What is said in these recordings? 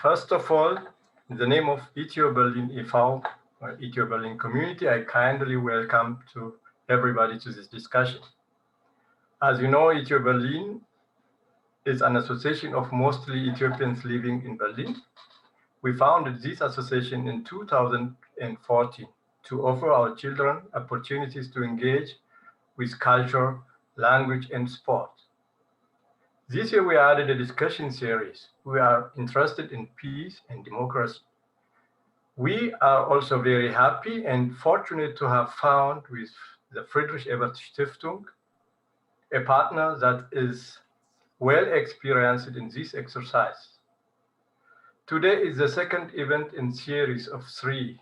First of all, in the name of Ethioberlin.e.V, or Ethioberlin community, I kindly welcome to everybody to this discussion. As you know, Ethioberlin is an association of mostly Ethiopians living in Berlin. We founded this association in 2014 to offer our children opportunities to engage with culture, language, and sport. This year we added a discussion series. We are interested in peace and democracy. We are also very happy and fortunate to have found with the Friedrich Ebert Stiftung a partner that is well experienced in this exercise. Today is the second event in series of 3.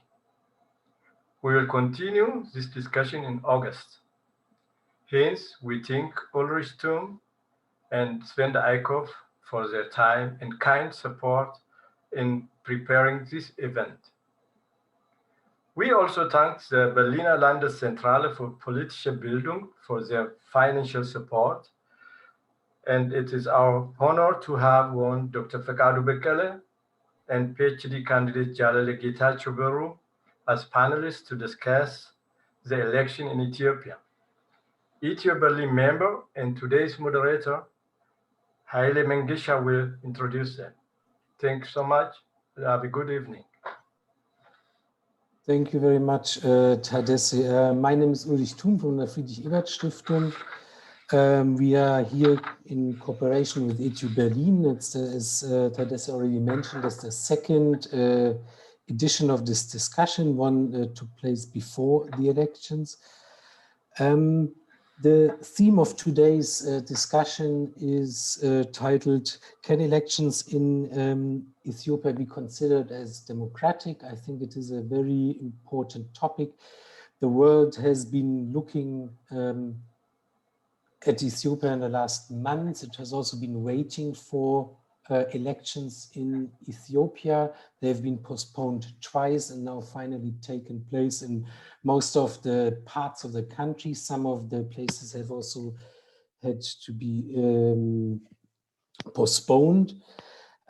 We will continue this discussion in August. Hence, we thank Ulrich Thum and Sven Eickhoff for their time and kind support in preparing this event. We also thank the Berliner Landeszentrale für politische Bildung for their financial support. And it is our honor to have one Dr. Fekadu Bekele and PhD candidate Jalale Getachew Beru as panelists to discuss the election in Ethiopia. Ethioberlin member and today's moderator, Haile Mengisha, will introduce them. Thanks so much. Have a good evening. Thank you very much, Tadesse. My name is Ulrich Thum from the Friedrich Ebert Stiftung. We are here in cooperation with Ethioberlin. It's, as Tadesse already mentioned, it's the second edition of this discussion. One took place before the elections. The theme of today's discussion is titled, Can elections in Ethiopia be considered as democratic? I think it is a very important topic. The world has been looking at Ethiopia in the last months. It has also been waiting for elections in Ethiopia. They've been postponed twice and now finally taken place in most of the parts of the country. Some of the places have also had to be postponed.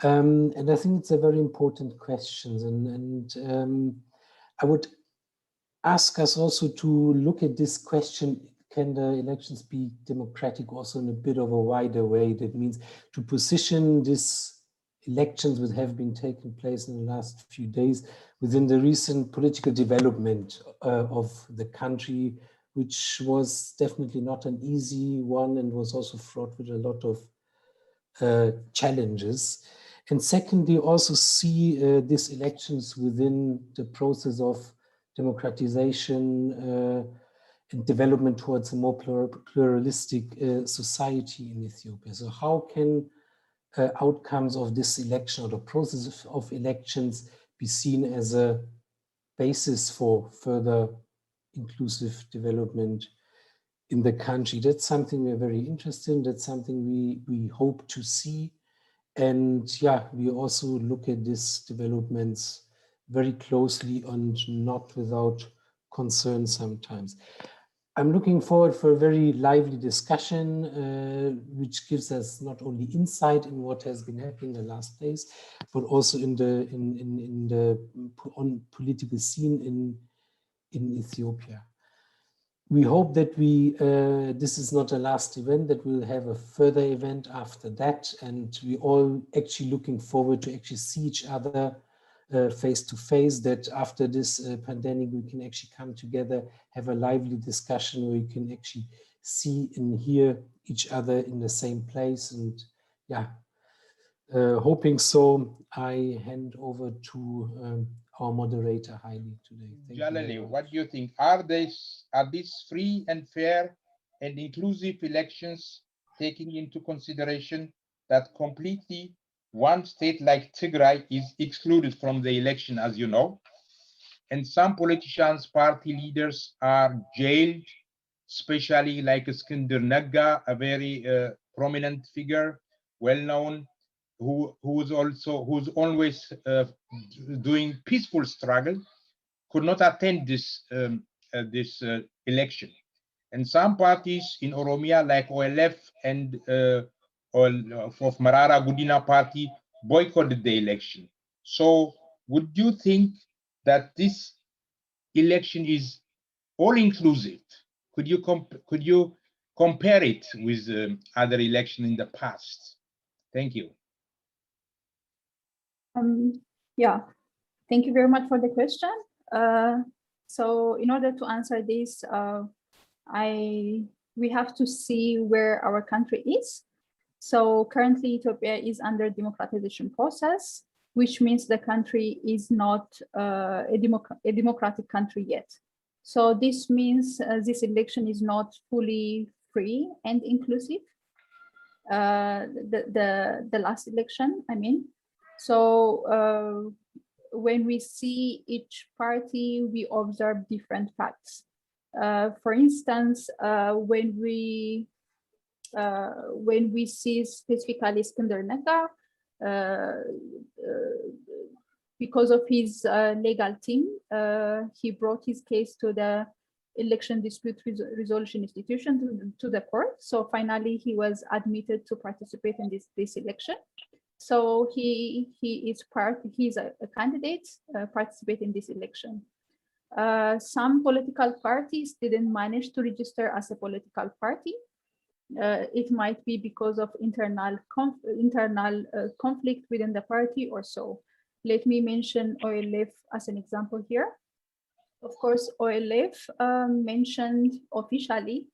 And I think it's a very important question. And I would ask us also to look at this question, can the elections be democratic, also in a bit of a wider way? That means to position these elections which have been taking place in the last few days within the recent political development of the country, which was definitely not an easy one and was also fraught with a lot of challenges. And secondly, also see these elections within the process of democratization and development towards a more pluralistic society in Ethiopia. So how can outcomes of this election or the process of elections be seen as a basis for further inclusive development in the country? That's something we're very interested in. That's something we hope to see. And yeah, we also look at these developments very closely and not without concern sometimes. I'm looking forward for a very lively discussion, which gives us not only insight in what has been happening in the last days, but also in the political scene in Ethiopia. We hope that this is not a last event, that we'll have a further event after that, and we all actually looking forward to actually see each other face to face, that after this pandemic we can actually come together, have a lively discussion where we can actually see and hear each other in the same place. And yeah, hoping so, I hand over to our moderator, Haile, today. Jalali, what do you think? Are these free and fair and inclusive elections, taking into consideration that completely one state like Tigray is excluded from the election, as you know, and some politicians, party leaders are jailed, especially like Iskender Nagga, a very prominent figure, well-known, who's always doing peaceful struggle, could not attend this election. And some parties in Oromia, like OLF and of Marara Gudina party, boycotted the election. So would you think that this election is all-inclusive? Could you compare it with other elections in the past? Thank you. Yeah, thank you very much for the question. So in order to answer this, we have to see where our country is. So currently Ethiopia is under democratization process, which means the country is not a democratic country yet. So this means this election is not fully free and inclusive. The last election, I mean. So when we see each party, we observe different facts. For instance, when we see specifically Iskender Nega, because of his legal team, he brought his case to the election dispute resolution institution to the court. So finally, he was admitted to participate in this election. So he's a candidate participating in this election. Some political parties didn't manage to register as a political party. It might be because of internal conflict within the party or so. Let me mention OLF as an example here. Of course, OLF mentioned officially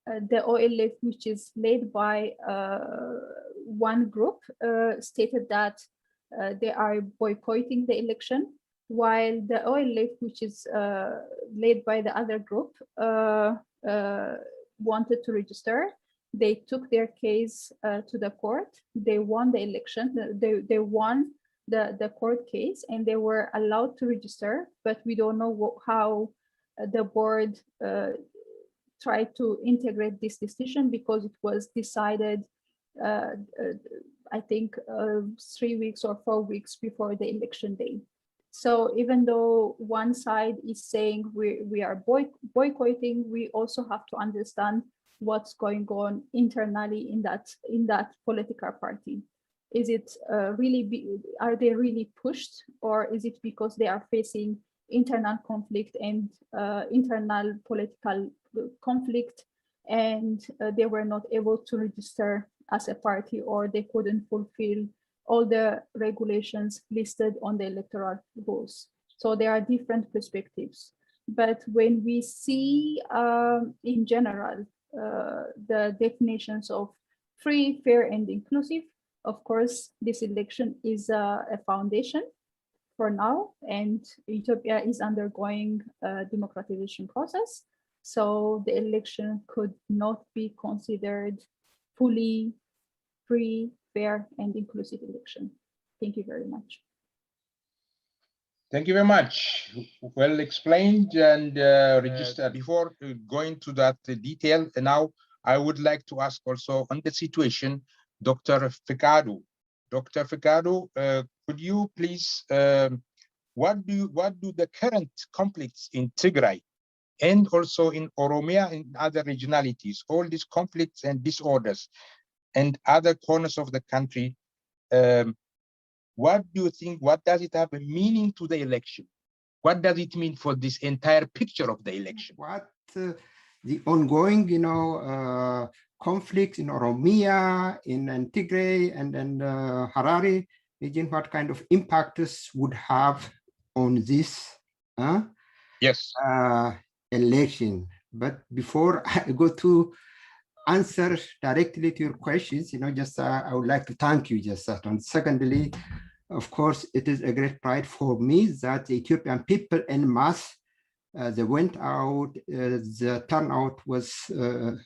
the OLF, which is led by one group, stated that they are boycotting the election, while the OLF, which is led by the other group, wanted to register. They took their case to the court. They won the election. They won the court case, and they were allowed to register, but we don't know how the board tried to integrate this decision, because it was decided I think 3 weeks or 4 weeks before the election day. So even though one side is saying we are boycotting, we also have to understand what's going on internally in that political party. Is it are they really pushed, or is it because they are facing internal conflict and internal political conflict, and they were not able to register as a party, or they couldn't fulfill all the regulations listed on the electoral rules? So there are different perspectives. But when we see in general the definitions of free, fair, and inclusive, of course, this election is a foundation for now, and Ethiopia is undergoing a democratization process. So the election could not be considered fully free, fair, and inclusive election. Thank you very much. Thank you very much. Well explained and registered. Before going to that detail, now I would like to ask also on the situation, Dr. Fikadu. Dr. Fikadu, could you please, what do the current conflicts in Tigray and also in Oromia and other regionalities, all these conflicts and disorders and other corners of the country, what do you think, what does it have a meaning to the election? What does it mean for this entire picture of the election? What the ongoing, conflict in Oromia, in Tigray, and then Harare region, what kind of impacts would have on this election? But before I go to answer directly to your questions, I would like to thank you, and secondly, of course, it is a great pride for me that the Ethiopian people en masse, they went out, the turnout was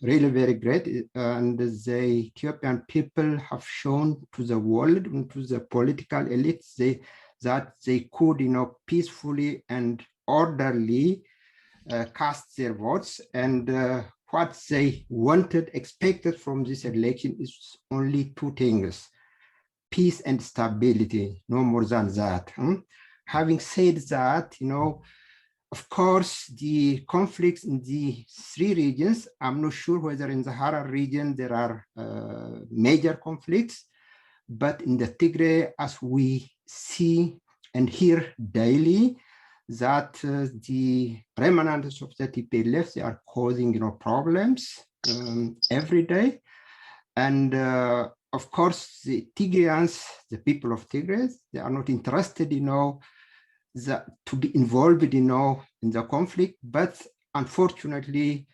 really very great, and the Ethiopian people have shown to the world and to the political elites that they could, peacefully and orderly cast their votes, and what they wanted, expected from this election is only two things: peace and stability, no more than that. Having said that, of course, the conflicts in the three regions, I'm not sure whether in the Harar region there are major conflicts, but in the Tigray, as we see and hear daily that the remnants of the TPLF, they are causing, you know, problems every day. And of course, the Tigrayans, the people of Tigray, they are not interested, you know, to be involved, you know, in the conflict. But unfortunately,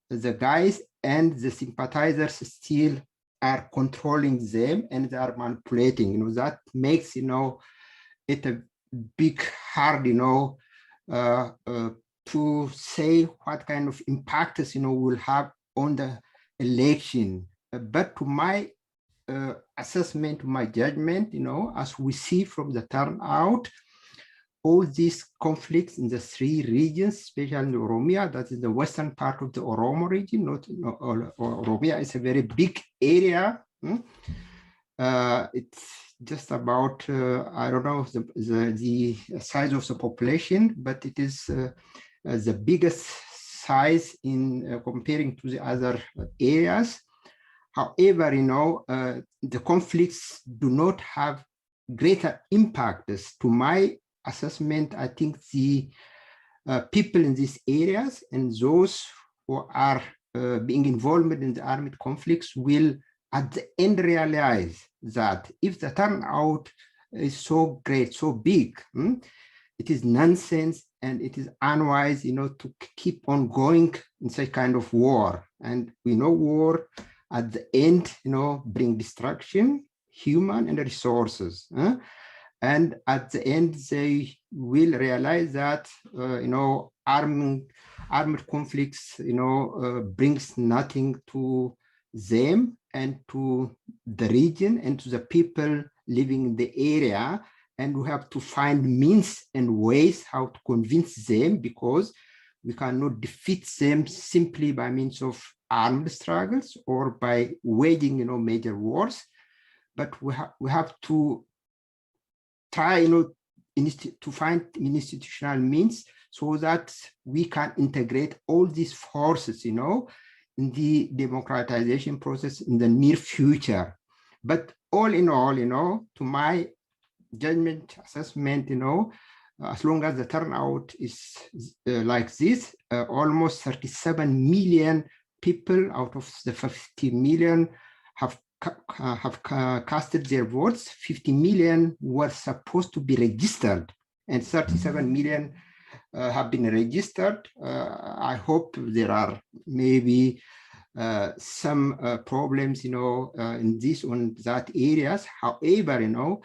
the guys and the sympathizers still are controlling them and they are manipulating. You know, that makes, you know, it a big hard, you know, to say what kind of impacts, you know, will have on the election. But to my assessment, to my judgment, you know, as we see from the turnout, all these conflicts in the three regions, especially in Oromia, that is the western part of the Oromo region, Oromia is a very big area. It's just about, I don't know, the size of the population, but it is the biggest size in comparing to the other areas. However, you know, the conflicts do not have greater impacts. To my assessment, I think the people in these areas and those who are being involved in the armed conflicts will at the end realize that if the turnout is so great, so big, it is nonsense and it is unwise, you know, to keep on going in such kind of war. And we know war at the end, you know, bring destruction, human and resources. And at the end, they will realize that, you know, armed conflicts, you know, brings nothing to them and to the region and to the people living in the area. And we have to find means and ways how to convince them, because we cannot defeat them simply by means of armed struggles or by waging, you know, major wars. But we have to try, you know, to find institutional means so that we can integrate all these forces, you know, in the democratization process in the near future. But all in all, you know, to my judgment, assessment, you know, as long as the turnout is like this, almost 37 million people out of the 50 million have casted their votes. 50 million were supposed to be registered, and 37 million have been registered. I hope there are maybe some problems, you know, in this or that areas. However, you know,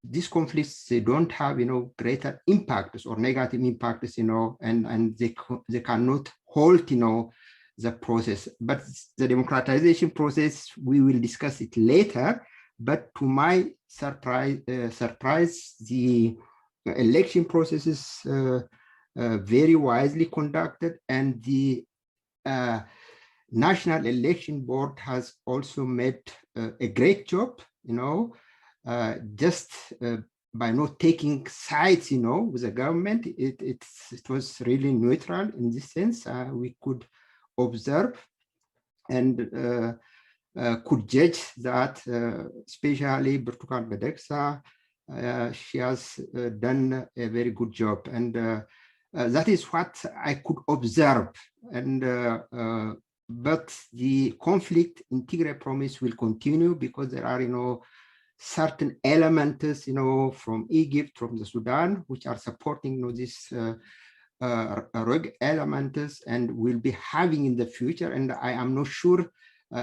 these conflicts, they don't have, you know, greater impacts or negative impacts, you know, and they cannot halt, you know, the process. But the democratization process, we will discuss it later. But to my surprise, the election process is very wisely conducted, and the National Election Board has also made a great job, you know, just by not taking sides, you know, with the government. It was really neutral in this sense. We could observe and could judge that, especially Bertukan Bedeksa, she has done a very good job, and that is what I could observe. And but the conflict in Tigray province will continue, because there are, you know, certain elements, you know, from Egypt, from the Sudan, which are supporting, you know, this rogue elements, and will be having in the future. And I am not sure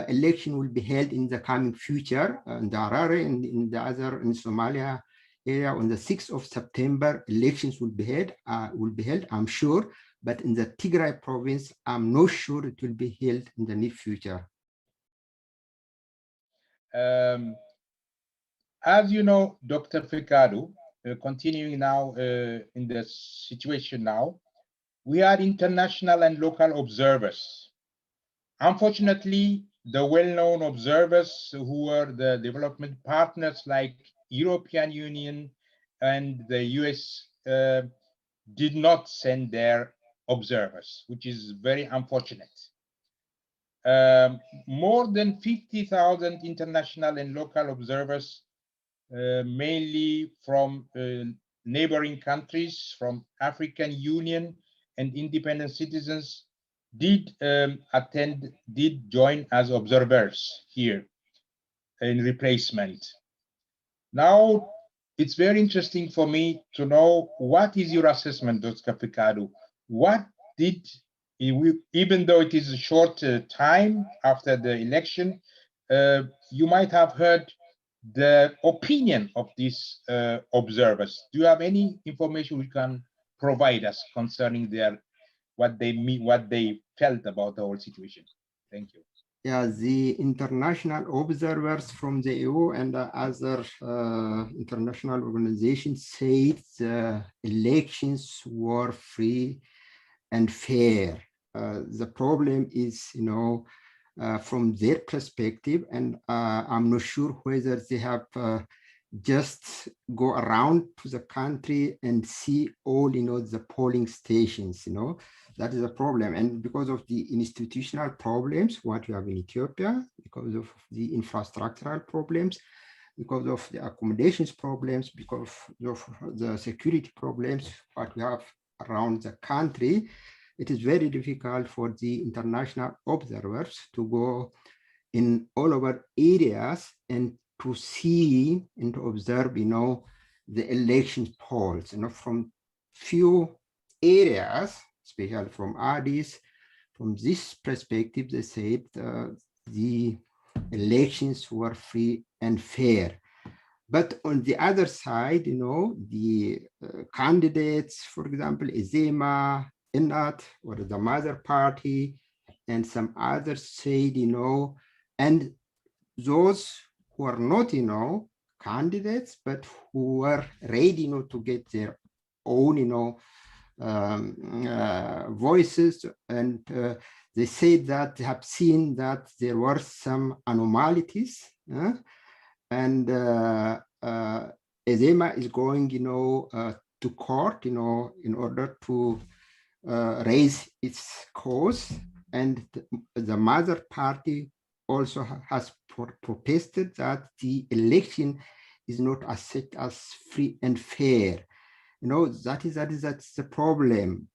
election will be held in the coming future in the Harare and in the other, in Somalia area on the 6th of September. Elections will be held, I'm sure. But in the Tigray province, I'm not sure it will be held in the near future. As you know, Dr. Fikadu, continuing now in the situation now, we are international and local observers. Unfortunately, the well-known observers who were the development partners like European Union and the US did not send their observers, which is very unfortunate. More than 50,000 international and local observers mainly from neighboring countries, from African Union and independent citizens did join as observers here in replacement. Now, it's very interesting for me to know what is your assessment, Dr. Picado? What did, even though it is a short time after the election, you might have heard the opinion of these observers. Do you have any information we can provide us concerning what they felt about the whole situation? Thank you. Yeah, the international observers from the EU and other international organizations said the elections were free and fair. The problem is, from their perspective, and I'm not sure whether they have just go around to the country and see all, the polling stations, that is a problem. And because of the institutional problems, what you have in Ethiopia, because of the infrastructural problems, because of the accommodations problems, because of the security problems, what we have around the country, it is very difficult for the international observers to go in all over areas and to see and to observe, the election polls, from few areas, especially from Addis. From this perspective, they said the elections were free and fair. But on the other side, the candidates, for example, Ezema, Inat, or the Mother Party, and some others said, and those who are not, candidates, but who were ready, to get their own, voices, and they said that they have seen that there were some anomalies, and Ezema is going, to court, in order to raise its cause, and the Mother Party also has protested that the election is not as such as free and fair. That's the problem.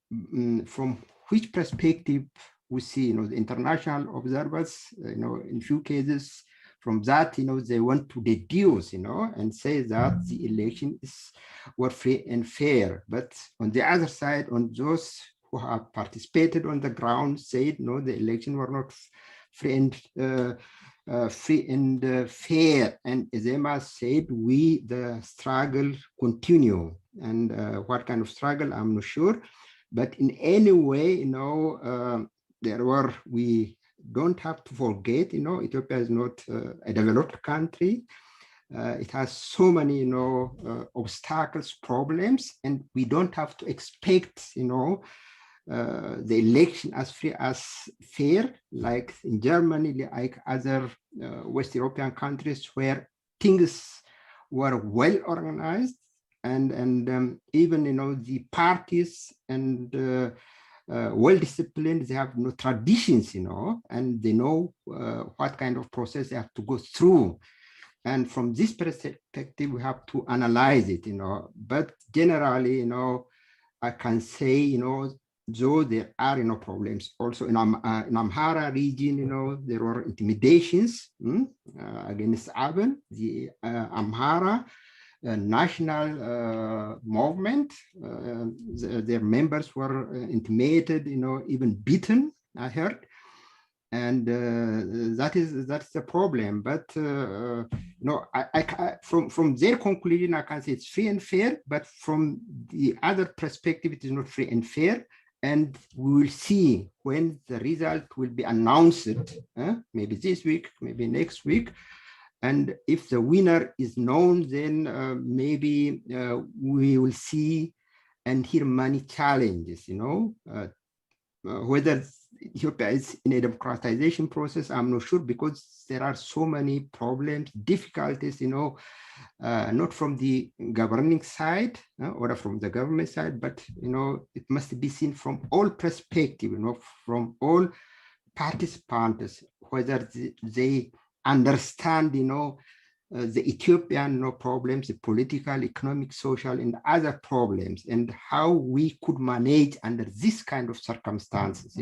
From which perspective we see, the international observers, in few cases, from that, they want to deduce, and say that the election were free and fair. But on the other side, on those who have participated on the ground, said, no, the election were not free and fair. And Ezema said, the struggle continue. And what kind of struggle, I'm not sure. But in any way, we don't have to forget, Ethiopia is not a developed country. It has so many, obstacles, problems, and we don't have to expect, the election as free as fair, like in Germany, like other West European countries where things were well organized, and even, the parties and well disciplined, they have no traditions, and they know what kind of process they have to go through. And from this perspective, we have to analyze it, but generally, I can say, though there are, problems also in Amhara region, there were intimidations against Aben, the Amhara national movement. Their members were intimidated, even beaten, I heard. And that's the problem. But from their conclusion, I can say it's free and fair. But from the other perspective, it is not free and fair. And we will see when the result will be announced, maybe this week, maybe next week. And if the winner is known, then maybe we will see and hear many challenges, whether Ethiopia is in a democratization process, I'm not sure, because there are so many problems, difficulties, not from the governing side or from the government side, but, it must be seen from all perspectives, from all participants, whether they understand, the Ethiopian problems, the political, economic, social, and other problems, and how we could manage under this kind of circumstances.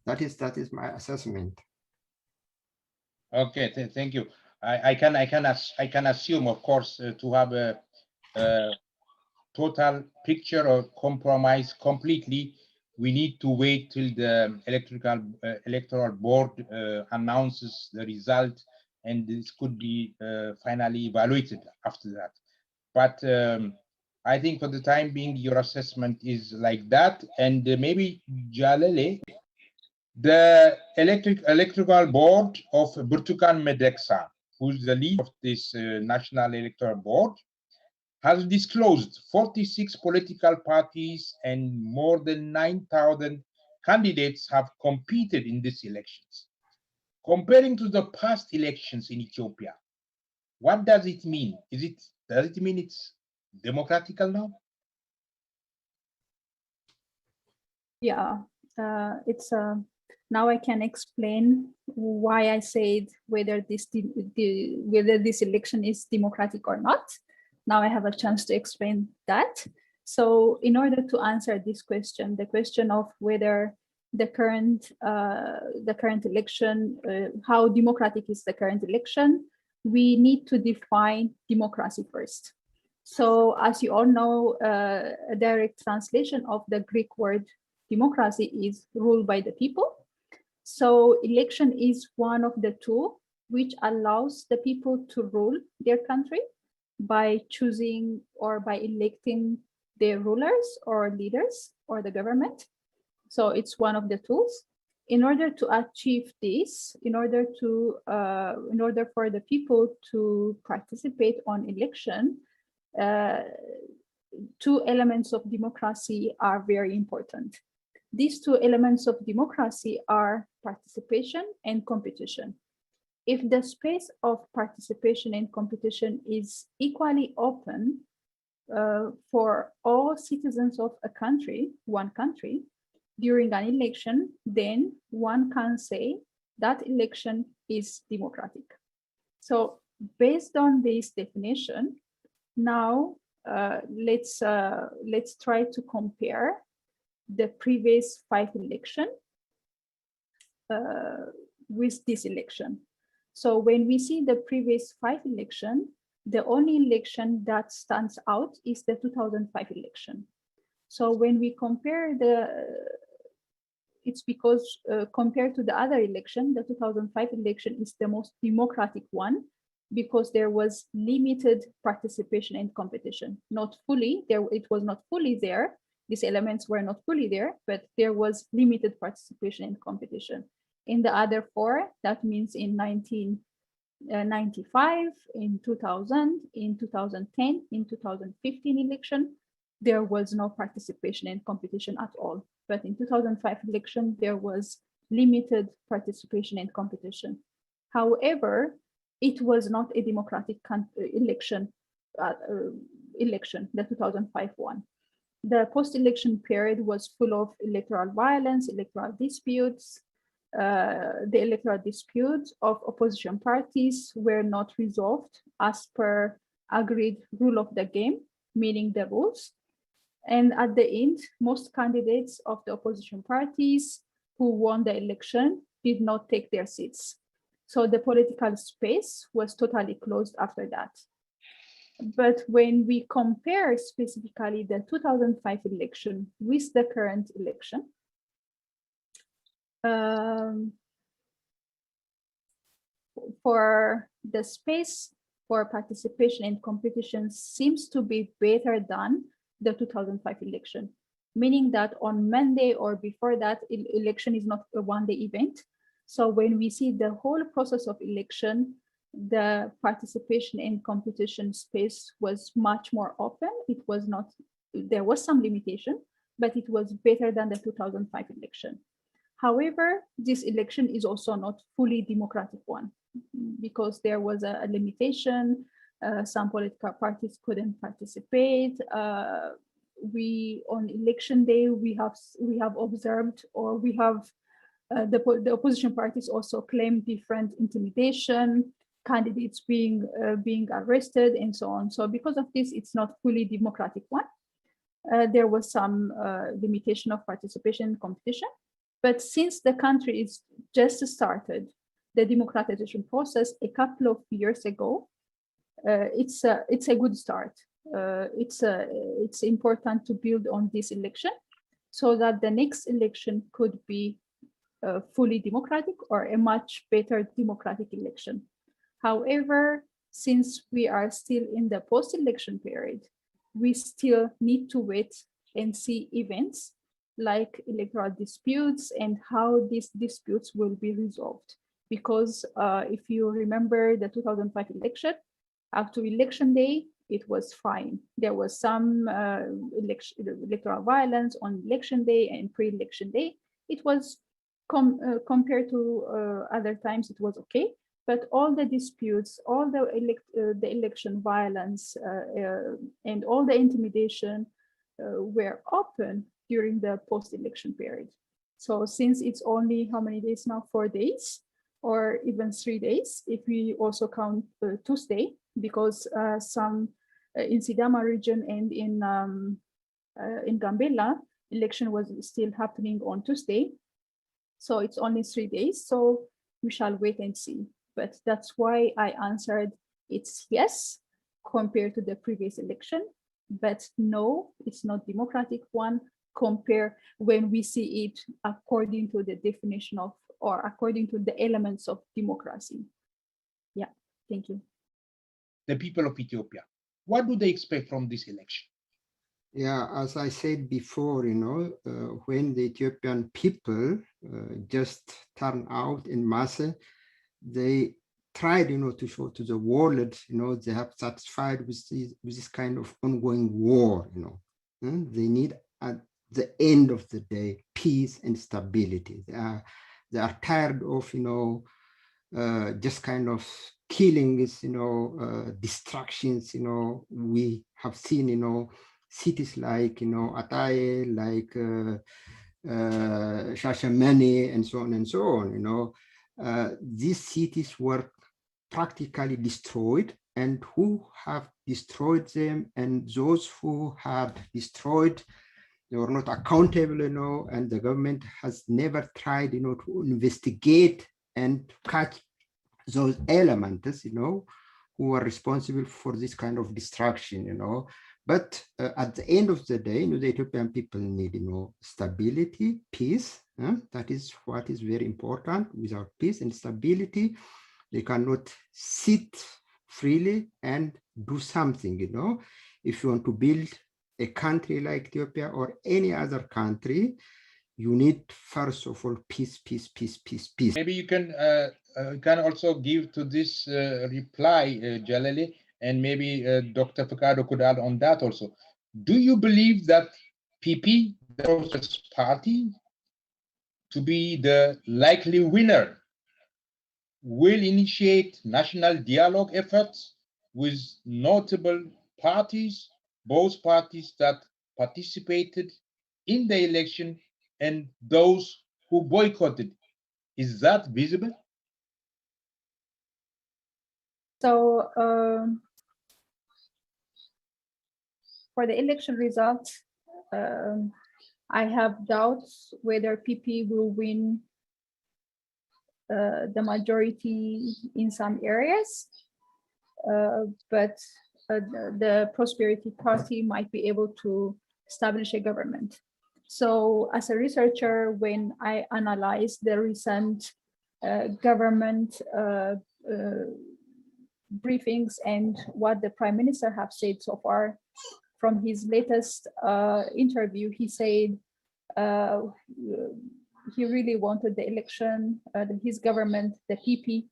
That is my assessment. Okay, thank you. I can assume, of course, to have a total picture or compromise completely, we need to wait till the electoral board announces the result, and this could be finally evaluated after that. But I think for the time being, your assessment is like that, and maybe Jalele, the electoral board of Burtukan Medeksa, who's the lead of this national electoral board, has disclosed 46 political parties and more than 9,000 candidates have competed in these elections. Comparing to the past elections in Ethiopia, what does it mean? Does it mean it's democratical now? Yeah, it's now I can explain why I said whether this election is democratic or not. Now I have a chance to explain that. So in order to answer this question, the question of whether the current election, how democratic is the current election, we need to define democracy first. So as you all know, a direct translation of the Greek word democracy is ruled by the people. So election is one of the two which allows the people to rule their country by choosing or by electing their rulers or leaders or the government. So it's one of the tools. In order to achieve this, in order for the people to participate on election, two elements of democracy are very important. These two elements of democracy are participation and competition. If the space of participation and competition is equally open for all citizens of a country, one country, during an election, then one can say that election is democratic. So based on this definition, now let's try to compare the previous 5 elections with this election. So when we see the previous 5 elections, the only election that stands out is the 2005 election. So when we compare it's because compared to the other election, the 2005 election is the most democratic one because there was limited participation and competition. Not fully, it was not fully there. These elements were not fully there, but there was limited participation and competition. In the other 4, that means in 1995, in 2000, in 2010, in 2015 election, there was no participation and competition at all. But in 2005 election, there was limited participation and competition. However, it was not a democratic election, the 2005 one. The post-election period was full of electoral violence, electoral disputes. The electoral disputes of opposition parties were not resolved as per agreed rule of the game, meaning the rules. And at the end, most candidates of the opposition parties who won the election did not take their seats. So the political space was totally closed after that. But when we compare specifically the 2005 election with the current election, for the space for participation and competition seems to be better than the 2005 election, meaning that on Monday or before that, election is not a one-day event. So when we see the whole process of election, the participation and competition space was much more open. It was not, there was some limitation, but it was better than the 2005 election. However, this election is also not fully democratic one because there was a limitation. Some political parties couldn't participate. On election day, we have observed, or we have the opposition parties also claim different intimidation. candidates being arrested and so on. So because of this, it's not fully democratic one. There was some limitation of participation in competition, but since the country is just started the democratization process a couple of years ago, it's a good start. It's important to build on this election so that the next election could be fully democratic or a much better democratic election. However, since we are still in the post-election period, we still need to wait and see events like electoral disputes and how these disputes will be resolved. Because if you remember the 2005 election, up to election day, it was fine. There was some electoral violence on election day and pre-election day. It was compared to other times, it was okay. But all the disputes, all the election violence and all the intimidation were open during the post-election period. So since it's only how many days now, 4 days, or even 3 days, if we also count Tuesday, because some in Sidama region and in Gambela, election was still happening on Tuesday. So it's only 3 days. So we shall wait and see. But that's why I answered it's yes, compared to the previous election, but no, it's not democratic one, compare when we see it according to the definition of, or according to the elements of democracy. Yeah, thank you. The people of Ethiopia, what do they expect from this election? Yeah, as I said before, when the Ethiopian people just turn out in mass, they tried, to show to the world, they have satisfied with this kind of ongoing war, They need at the end of the day peace and stability. They are tired of, just kind of killings, distractions. We have seen, cities like, Ataye, like Shashamene, and so on and so on. These cities were practically destroyed, and who have destroyed them, and those who have destroyed, they were not accountable, and the government has never tried, to investigate and catch those elements, who are responsible for this kind of destruction, But at the end of the day, the Ethiopian people need, stability, peace. That is what is very important. Without peace and stability, they cannot sit freely and do something, If you want to build a country like Ethiopia or any other country, you need, first of all, peace, peace, peace, peace, peace. Maybe you can also give to this reply, Jalali, and maybe Dr. Picado could add on that also. Do you believe that PP, the Process Party, to be the likely winner, will initiate national dialogue efforts with notable parties, both parties that participated in the election and those who boycotted? Is that visible? So for the election results, I have doubts whether PP will win the majority in some areas, but the Prosperity Party might be able to establish a government. So as a researcher, when I analyze the recent government briefings and what the Prime Minister have said so far, from his latest interview, he said he really wanted the election, his government, the PP,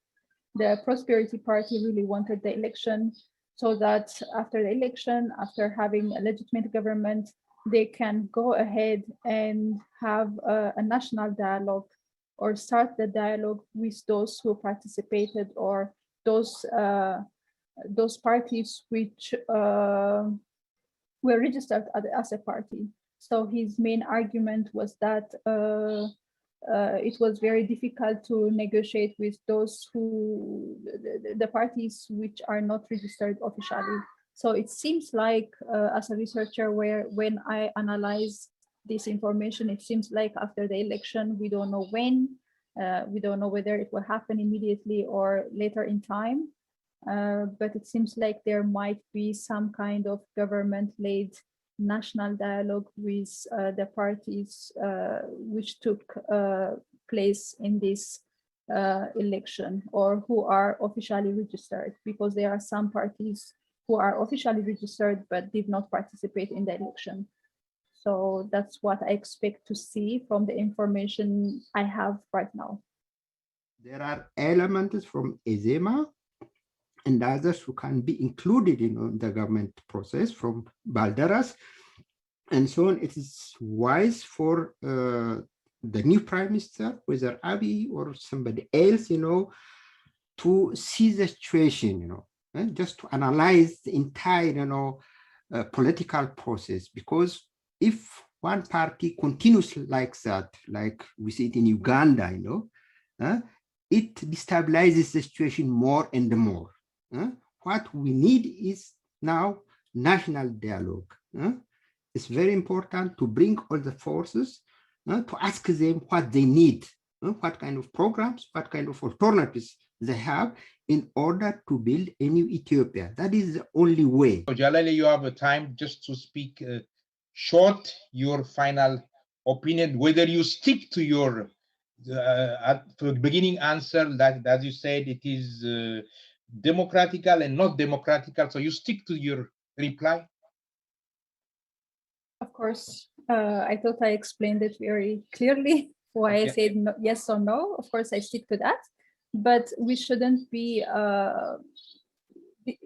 the Prosperity Party really wanted the election so that after the election, after having a legitimate government, they can go ahead and have a national dialogue or start the dialogue with those who participated or those parties which were registered as a party. So his main argument was that it was very difficult to negotiate with those who, the parties which are not registered officially. So it seems like as a researcher, when I analyze this information, it seems like after the election, we don't know when, we don't know whether it will happen immediately or later in time. But it seems like there might be some kind of government-led national dialogue with the parties which took place in this election, or who are officially registered, because there are some parties who are officially registered but did not participate in the election. So that's what I expect to see from the information I have right now. There are elements from EZEMA and others who can be included in the government process, from Balderas and so on. It is wise for the new prime minister, whether Abiy or somebody else, to see the situation, and just to analyze the entire, political process. Because if one party continues like that, like we see it in Uganda, it destabilizes the situation more and more. What we need is now national dialogue. It's very important to bring all the forces to ask them what they need, what kind of programs, what kind of alternatives they have in order to build a new Ethiopia. That is the only way. So Jalali, you have a time just to speak short, your final opinion, whether you stick to your at the beginning answer that, as you said, it is democratical and not democratical. So you stick to your reply? Of course, I thought I explained it very clearly why I said no, yes or no. Of course, I stick to that, but we shouldn't be,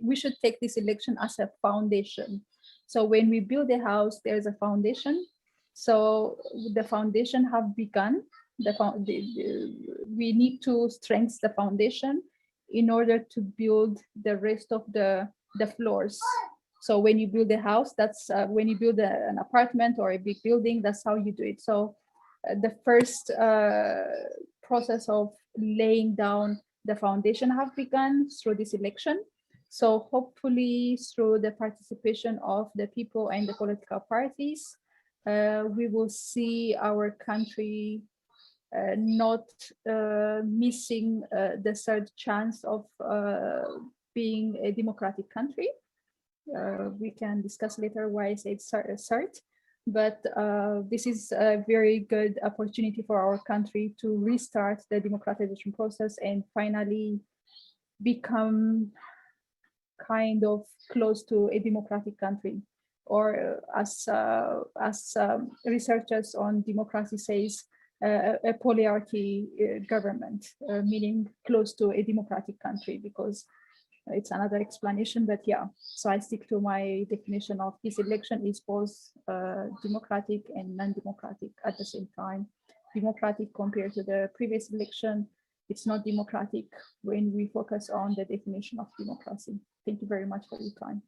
we should take this election as a foundation. So when we build a house, there's a foundation. So the foundation have begun. We need to strengthen the foundation in order to build the rest of the floors. So when you build a house, that's when you build an apartment or a big building, that's how you do it. So the first process of laying down the foundation have begun through this election. So hopefully through the participation of the people and the political parties, we will see our country not missing the third chance of being a democratic country. We can discuss later why I said third, but this is a very good opportunity for our country to restart the democratization process and finally become kind of close to a democratic country, or as researchers on democracy says, a polyarchy government, meaning close to a democratic country, because it's another explanation, but yeah. So I stick to my definition of this election is both democratic and non-democratic at the same time. Democratic compared to the previous election, it's not democratic when we focus on the definition of democracy. Thank you very much for your time.